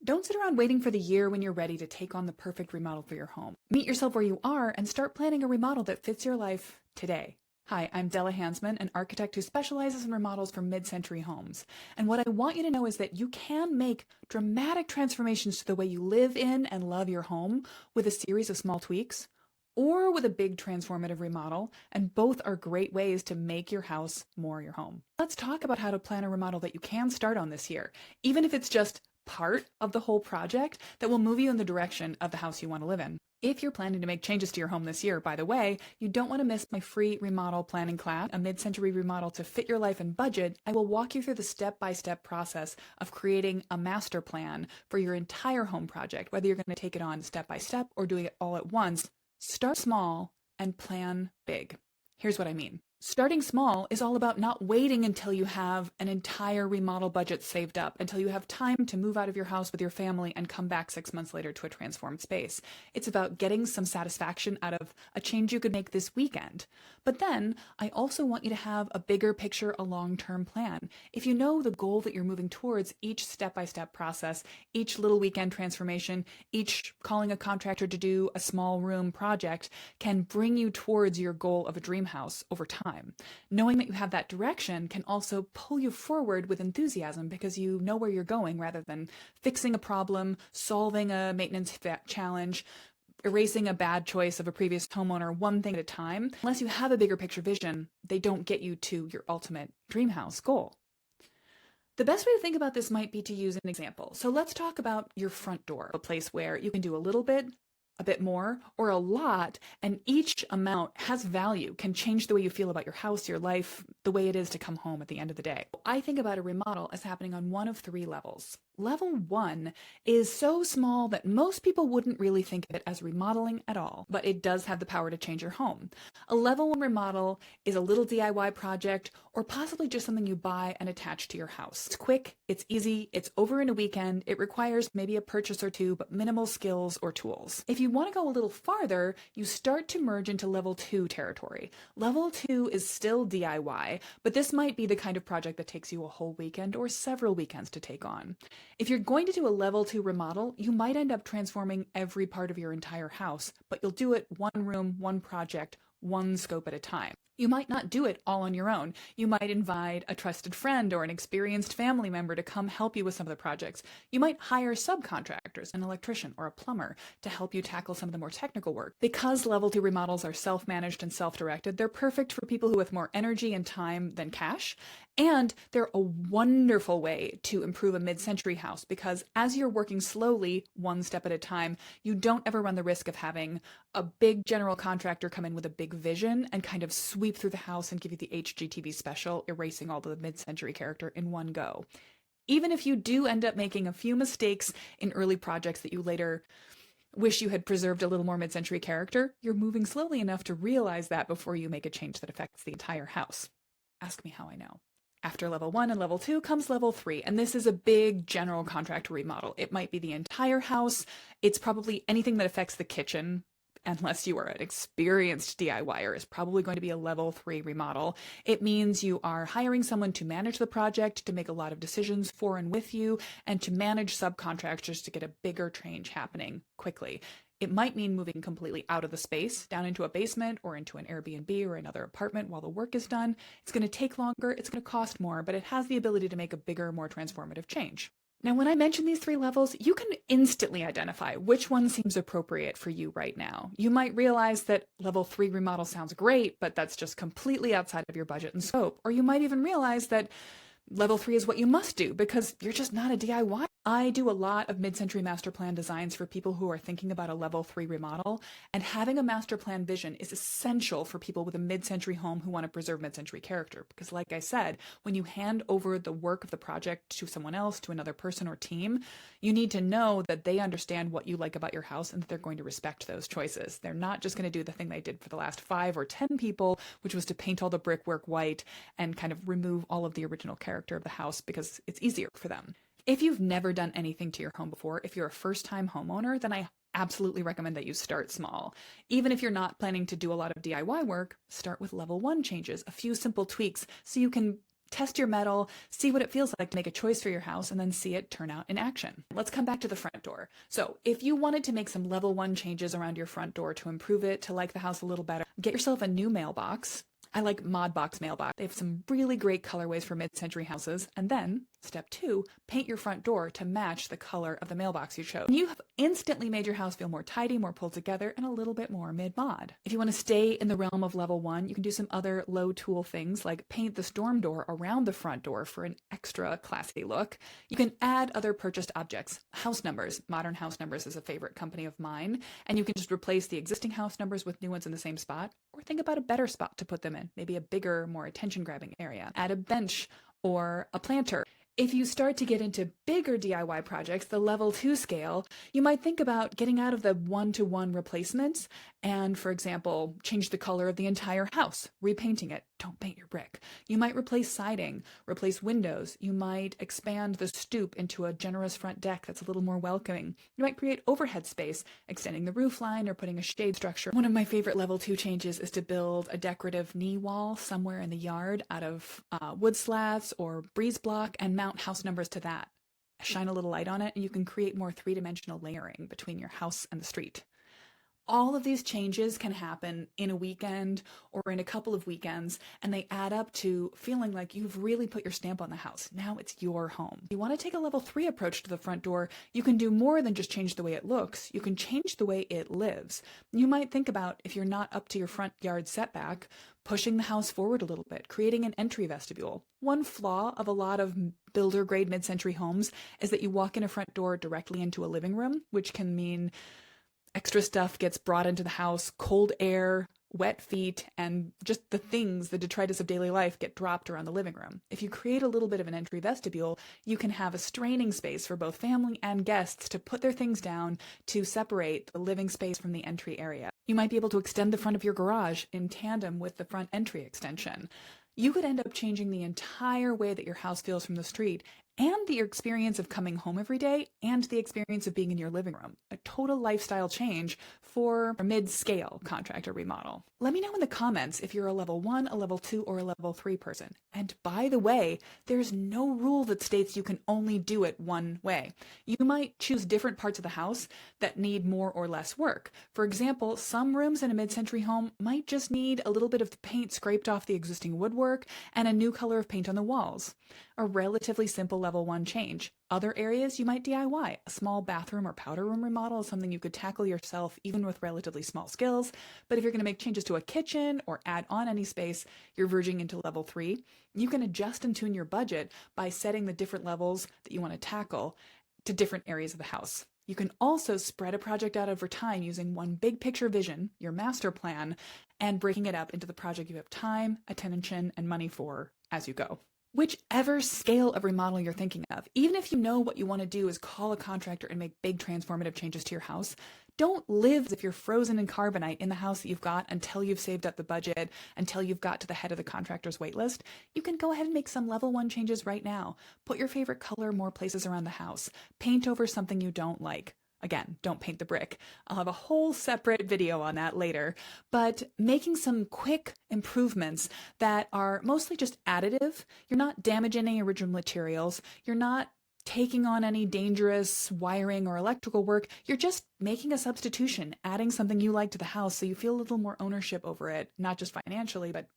Don't sit around waiting for the year when you're ready to take on the perfect remodel for your home. Meet yourself where you are and start planning a remodel that fits your life today. Hi, I'm Della Hansman, an architect who specializes in remodels for mid-century homes. And what I want you to know is that you can make dramatic transformations to the way you live in and love your home with a series of small tweaks, or with a big transformative remodel, and both are great ways to make your house more your home. Let's talk about how to plan a remodel that you can start on this year, even if it's just part of the whole project that will move you in the direction of the house you want to live in. If you're planning to make changes to your home this year, by the way, you don't want to miss my free remodel planning class, a mid-century remodel to fit your life and budget. I will walk you through the step-by-step process of creating a master plan for your entire home project, whether you're going to take it on step by step or doing it all at once. Start small and plan big. Here's what I mean. Starting small is all about not waiting until you have an entire remodel budget saved up, until you have time to move out of your house with your family and come back 6 months later to a transformed space. It's about getting some satisfaction out of a change you could make this weekend. But then I also want you to have a bigger picture, a long-term plan. If you know the goal that you're moving towards, each step-by-step process, each little weekend transformation, each calling a contractor to do a small room project can bring you towards your goal of a dream house over time. Knowing that you have that direction can also pull you forward with enthusiasm because you know where you're going rather than fixing a problem, solving a maintenance challenge, erasing a bad choice of a previous homeowner one thing at a time. Unless you have a bigger picture vision, they don't get you to your ultimate dream house goal. The best way to think about this might be to use an example. So let's talk about your front door, a place where you can do a little bit, a bit more, or a lot, and each amount has value, can change the way you feel about your house, your life, the way it is to come home at the end of the day. I think about a remodel as happening on one of three levels. Level 1 is so small that most people wouldn't really think of it as remodeling at all, but it does have the power to change your home. A level 1 remodel is a little DIY project, or possibly just something you buy and attach to your house. It's quick, it's easy, it's over in a weekend, it requires maybe a purchase or two, but minimal skills or tools. If you want to go a little farther, you start to merge into level 2 territory. Level 2 is still DIY, but this might be the kind of project that takes you a whole weekend or several weekends to take on. If you're going to do a level 2 remodel, you might end up transforming every part of your entire house, but you'll do it one room, one project, one scope at a time. You might not do it all on your own. You might invite a trusted friend or an experienced family member to come help you with some of the projects. You might hire subcontractors, an electrician or a plumber, to help you tackle some of the more technical work. Because level 2 remodels are self-managed and self-directed, they're perfect for people who have more energy and time than cash. And they're a wonderful way to improve a mid-century house because as you're working slowly, one step at a time, you don't ever run the risk of having a big general contractor come in with a big vision and kind of sweep through the house and give you the HGTV special, erasing all the mid-century character in one go. Even if you do end up making a few mistakes in early projects that you later wish you had preserved a little more mid-century character, you're moving slowly enough to realize that before you make a change that affects the entire house. Ask me how I know. After level 1 and level 2 comes level 3, and this is a big general contractor remodel. It might be the entire house. It's probably anything that affects the kitchen, unless you are an experienced DIYer, is probably going to be a level 3 remodel. It means you are hiring someone to manage the project, to make a lot of decisions for and with you, and to manage subcontractors to get a bigger change happening quickly. It might mean moving completely out of the space, down into a basement or into an Airbnb or another apartment while the work is done. It's going to take longer, it's going to cost more, but it has the ability to make a bigger, more transformative change. Now, when I mention these three levels, you can instantly identify which one seems appropriate for you right now. You might realize that level 3 remodel sounds great, but that's just completely outside of your budget and scope. Or you might even realize that level 3 is what you must do because you're just not a DIY. I do a lot of mid-century master plan designs for people who are thinking about a level 3 remodel, and having a master plan vision is essential for people with a mid-century home who want to preserve mid-century character. Because like I said, when you hand over the work of the project to someone else, to another person or team, you need to know that they understand what you like about your house and that they're going to respect those choices. They're not just going to do the thing they did for the last 5 or 10 people, which was to paint all the brickwork white and kind of remove all of the original character of the house because it's easier for them. If you've never done anything to your home before, if you're a first-time homeowner, then I absolutely recommend that you start small. Even if you're not planning to do a lot of DIY work, start with level 1 changes, a few simple tweaks, so you can Test your metal, see what it feels like to make a choice for your house, and then see it turn out in action. Let's come back to the front door. So if you wanted to make some level 1 changes around your front door to improve it, to like the house a little better, get yourself a new mailbox. I like ModBox mailbox. They have some really great colorways for mid-century houses. And then, step 2, paint your front door to match the color of the mailbox you chose. You have instantly made your house feel more tidy, more pulled together, and a little bit more mid-mod. If you want to stay in the realm of level 1, you can do some other low-tool things like paint the storm door around the front door for an extra classy look. You can add other purchased objects. House numbers. Modern House Numbers is a favorite company of mine, and you can just replace the existing house numbers with new ones in the same spot, or think about a better spot to put them in. Maybe a bigger, more attention-grabbing area. Add a bench or a planter. If you start to get into bigger DIY projects, the level 2 scale, you might think about getting out of the one-to-one replacements and, for example, change the color of the entire house, repainting it. Don't paint your brick. You might replace siding, replace windows. You might expand the stoop into a generous front deck that's a little more welcoming. You might create overhead space, extending the roof line or putting a shade structure. One of my favorite level 2 changes is to build a decorative knee wall somewhere in the yard out of wood slats or breeze block and mount house numbers to that. Shine a little light on it and you can create more three-dimensional layering between your house and the street. All of these changes can happen in a weekend or in a couple of weekends, and they add up to feeling like you've really put your stamp on the house. Now it's your home. If you want to take a level 3 approach to the front door, you can do more than just change the way it looks. You can change the way it lives. You might think about, if you're not up to your front yard setback, pushing the house forward a little bit, creating an entry vestibule. One flaw of a lot of builder-grade mid-century homes is that you walk in a front door directly into a living room, which can mean extra stuff gets brought into the house, cold air, wet feet, and just the things, the detritus of daily life, get dropped around the living room. If you create a little bit of an entry vestibule, you can have a straining space for both family and guests to put their things down to separate the living space from the entry area. You might be able to extend the front of your garage in tandem with the front entry extension. You could end up changing the entire way that your house feels from the street and the experience of coming home every day and the experience of being in your living room. A total lifestyle change for a mid-scale contractor remodel. Let me know in the comments if you're a level 1, a level 2, or a level 3 person. And by the way, there's no rule that states you can only do it one way. You might choose different parts of the house that need more or less work. For example, some rooms in a mid-century home might just need a little bit of the paint scraped off the existing woodwork and a new color of paint on the walls. A relatively simple level 1 change. Other areas you might DIY. A small bathroom or powder room remodel is something you could tackle yourself even with relatively small skills. But if you're going to make changes to a kitchen or add on any space, you're verging into level 3. You can adjust and tune your budget by setting the different levels that you want to tackle to different areas of the house. You can also spread a project out over time using one big picture vision, your master plan, and breaking it up into the project you have time, attention, and money for as you go. Whichever scale of remodel you're thinking of, even if you know what you want to do is call a contractor and make big transformative changes to your house, don't live as if you're frozen in carbonite in the house that you've got until you've saved up the budget, until you've got to the head of the contractor's wait list. You can go ahead and make some level 1 changes right now. Put your favorite color more places around the house. Paint over something you don't like. Again, don't paint the brick. I'll have a whole separate video on that later, but making some quick improvements that are mostly just additive. You're not damaging any original materials. You're not taking on any dangerous wiring or electrical work. You're just making a substitution, adding something you like to the house so you feel a little more ownership over it, not just financially, but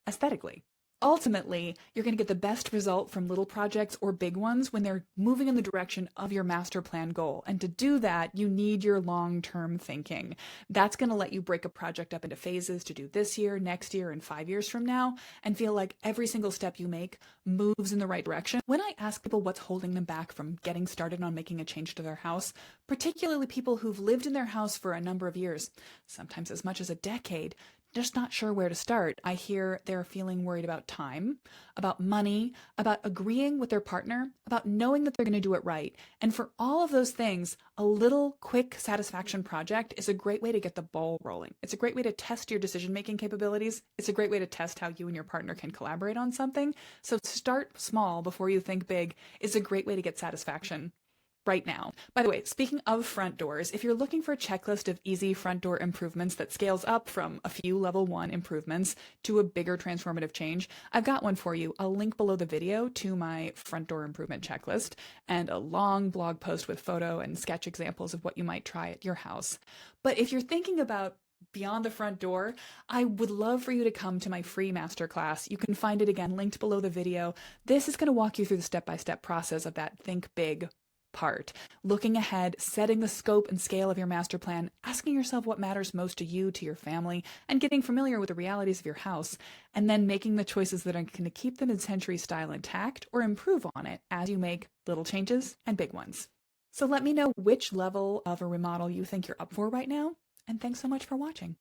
aesthetically. Ultimately, you're going to get the best result from little projects or big ones when they're moving in the direction of your master plan goal. And to do that, you need your long-term thinking. That's going to let you break a project up into phases to do this year, next year, and 5 years from now, and feel like every single step you make moves in the right direction. When I ask people what's holding them back from getting started on making a change to their house, particularly people who've lived in their house for a number of years, sometimes as much as a decade, just not sure where to start, I hear they're feeling worried about time, about money, about agreeing with their partner, about knowing that they're going to do it right. And for all of those things, a little quick satisfaction project is a great way to get the ball rolling. It's a great way to test your decision-making capabilities. It's a great way to test how you and your partner can collaborate on something. So start small before you think big is a great way to get satisfaction. right now. By the way, speaking of front doors, if you're looking for a checklist of easy front door improvements that scales up from a few level 1 improvements to a bigger transformative change, I've got one for you. I'll link below the video to my front door improvement checklist and a long blog post with photo and sketch examples of what you might try at your house. But if you're thinking about beyond the front door, I would love for you to come to my free masterclass. You can find it again linked below the video. This is going to walk you through the step-by-step process of that think big part. Looking ahead, setting the scope and scale of your master plan, asking yourself what matters most to you, to your family, and getting familiar with the realities of your house, and then making the choices that are going to keep the mid-century style intact or improve on it as you make little changes and big ones. So let me know which level of a remodel you think you're up for right now, and thanks so much for watching.